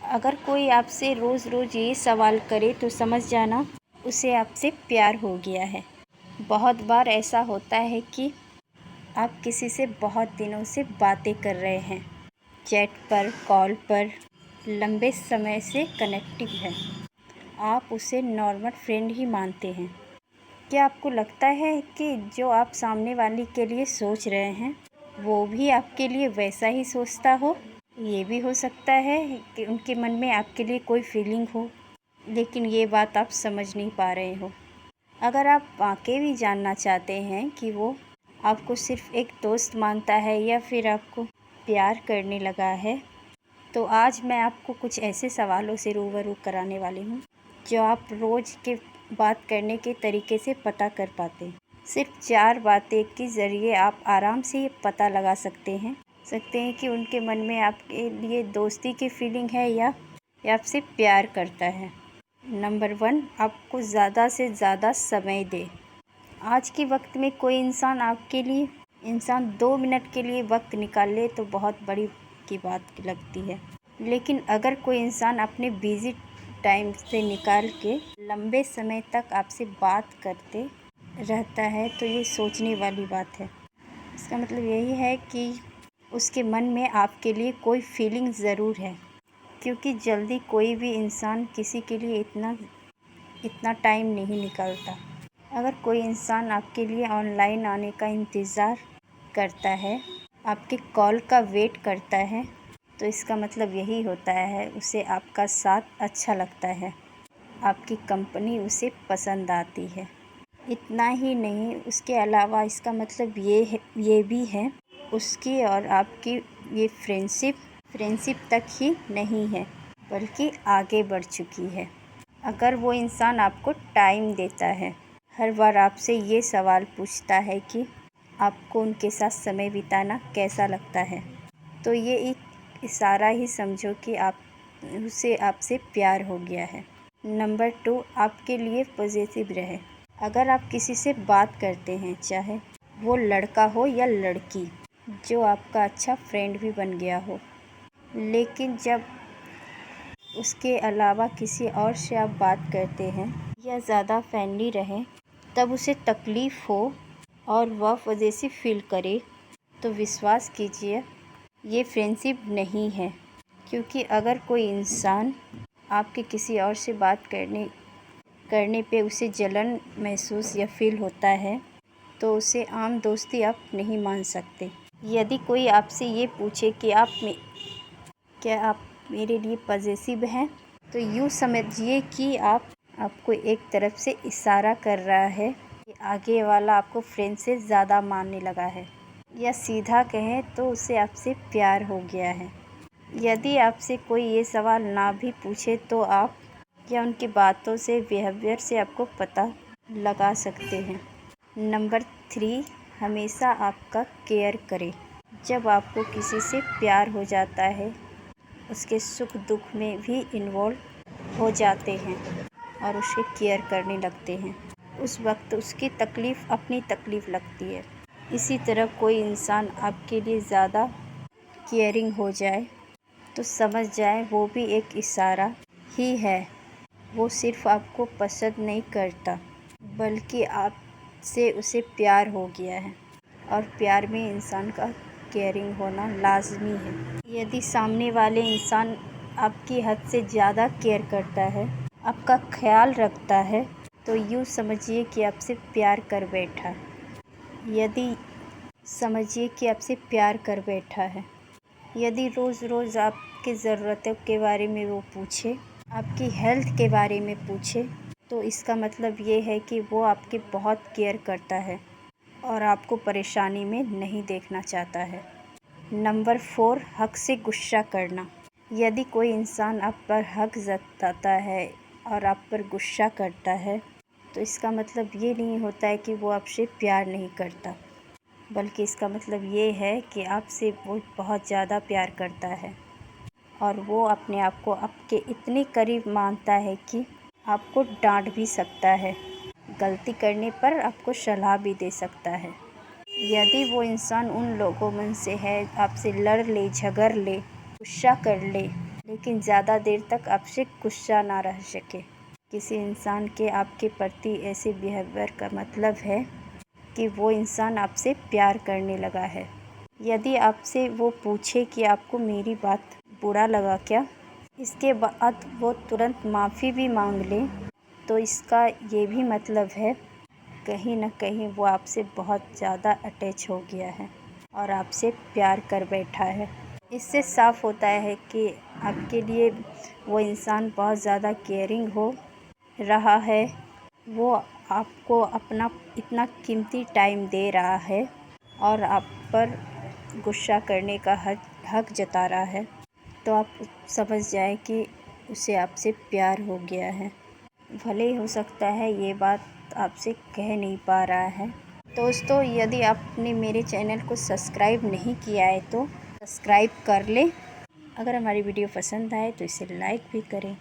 अगर कोई आपसे रोज़ रोज़ ये सवाल करे तो समझ जाना उसे आपसे प्यार हो गया है। बहुत बार ऐसा होता है कि आप किसी से बहुत दिनों से बातें कर रहे हैं, चैट पर, कॉल पर, लंबे समय से कनेक्टिव है। आप उसे नॉर्मल फ्रेंड ही मानते हैं। क्या आपको लगता है कि जो आप सामने वाले के लिए सोच रहे हैं वो भी आपके लिए वैसा ही सोचता हो? ये भी हो सकता है कि उनके मन में आपके लिए कोई फीलिंग हो, लेकिन ये बात आप समझ नहीं पा रहे हो। अगर आप वाकई भी जानना चाहते हैं कि वो आपको सिर्फ़ एक दोस्त मानता है या फिर आपको प्यार करने लगा है, तो आज मैं आपको कुछ ऐसे सवालों से रूबरू कराने वाली हूँ जो आप रोज़ के बात करने के तरीके से पता कर पाते हैं। सिर्फ 4 बातें के ज़रिए आप आराम से ये पता लगा सकते हैं कि उनके मन में आपके लिए दोस्ती की फीलिंग है या आपसे प्यार करता है। नंबर 1, आपको ज़्यादा से ज़्यादा समय दें। आज के वक्त में कोई इंसान 2 मिनट के लिए वक्त निकाल ले तो बहुत बड़ी की बात लगती है, लेकिन अगर कोई इंसान अपने बिज़ी टाइम से निकाल के लंबे समय तक आपसे बात करते रहता है तो ये सोचने वाली बात है। इसका मतलब यही है कि उसके मन में आपके लिए कोई फीलिंग ज़रूर है, क्योंकि जल्दी कोई भी इंसान किसी के लिए इतना टाइम नहीं निकालता। अगर कोई इंसान आपके लिए ऑनलाइन आने का इंतज़ार करता है, आपके कॉल का वेट करता है, तो इसका मतलब यही होता है उसे आपका साथ अच्छा लगता है, आपकी कंपनी उसे पसंद आती है। इतना ही नहीं, उसके अलावा इसका मतलब ये भी है उसकी और आपकी ये फ्रेंडशिप तक ही नहीं है, बल्कि आगे बढ़ चुकी है। अगर वो इंसान आपको टाइम देता है, हर बार आपसे ये सवाल पूछता है कि आपको उनके साथ समय बिताना कैसा लगता है, तो ये एक इशारा ही समझो कि उसे आपसे प्यार हो गया है। नंबर 2, आपके लिए पॉजिटिव रहे। अगर आप किसी से बात करते हैं, चाहे वो लड़का हो या लड़की, जो आपका अच्छा फ्रेंड भी बन गया हो, लेकिन जब उसके अलावा किसी और से आप बात करते हैं या ज़्यादा फ्रेंडली रहें, तब उसे तकलीफ़ हो और वह पॉजिटिव फील करे, तो विश्वास कीजिए ये फ्रेंडशिप नहीं है। क्योंकि अगर कोई इंसान आपके किसी और से बात करने पे उसे जलन महसूस या फील होता है, तो उसे आम दोस्ती आप नहीं मान सकते। यदि कोई आपसे ये पूछे कि क्या आप मेरे लिए पॉजिटिव हैं, तो यूँ समझिए कि आपको एक तरफ से इशारा कर रहा है कि आगे वाला आपको फ्रेंड से ज़्यादा मानने लगा है, या सीधा कहें तो उसे आपसे प्यार हो गया है। यदि आपसे कोई ये सवाल ना भी पूछे तो आप या उनकी बातों से, बिहेवियर से आपको पता लगा सकते हैं। नंबर 3, हमेशा आपका केयर करें। जब आपको किसी से प्यार हो जाता है, उसके सुख दुख में भी इन्वॉल्व हो जाते हैं और उसके केयर करने लगते हैं। उस वक्त उसकी तकलीफ़ अपनी तकलीफ़ लगती है। इसी तरह कोई इंसान आपके लिए ज़्यादा केयरिंग हो जाए तो समझ जाए वो भी एक इशारा ही है। वो सिर्फ़ आपको पसंद नहीं करता, बल्कि आपसे उसे प्यार हो गया है, और प्यार में इंसान का केयरिंग होना लाज़मी है। यदि सामने वाले इंसान आपकी हद से ज़्यादा केयर करता है, आपका ख्याल रखता है, तो यूँ समझिए कि आपसे प्यार कर बैठा है। यदि रोज़ रोज़ आपकी ज़रूरतों के बारे में वो पूछे, आपकी हेल्थ के बारे में पूछे, तो इसका मतलब ये है कि वो आपके बहुत केयर करता है और आपको परेशानी में नहीं देखना चाहता है। नंबर 4, हक से गुस्सा करना। यदि कोई इंसान आप पर हक जताता है और आप पर गुस्सा करता है, तो इसका मतलब ये नहीं होता है कि वो आपसे प्यार नहीं करता, बल्कि इसका मतलब ये है कि आपसे वो बहुत ज़्यादा प्यार करता है और वो अपने आप को आपके इतने करीब मानता है कि आपको डांट भी सकता है, गलती करने पर आपको सलाह भी दे सकता है। यदि वो इंसान उन लोगों में से है, आपसे लड़ ले, झगड़ ले, गुस्सा कर ले, लेकिन ज़्यादा देर तक आपसे गुस्सा ना रह सके। किसी इंसान के आपके प्रति ऐसे बिहेवियर का मतलब है कि वो इंसान आपसे प्यार करने लगा है। यदि आपसे वो पूछे कि आपको मेरी बात बुरा लगा क्या, इसके बाद वो तुरंत माफ़ी भी मांग ले, तो इसका ये भी मतलब है कहीं ना कहीं वो आपसे बहुत ज़्यादा अटैच हो गया है और आपसे प्यार कर बैठा है। इससे साफ़ होता है कि आपके लिए वो इंसान बहुत ज़्यादा केयरिंग हो रहा है, वो आपको अपना इतना कीमती टाइम दे रहा है और आप पर गुस्सा करने का हक जता रहा है। तो आप समझ जाएं कि उसे आपसे प्यार हो गया है। भले ही हो सकता है ये बात आपसे कह नहीं पा रहा है। दोस्तों, यदि आपने मेरे चैनल को सब्सक्राइब नहीं किया है तो सब्सक्राइब कर लें। अगर हमारी वीडियो पसंद आए तो इसे लाइक भी करें।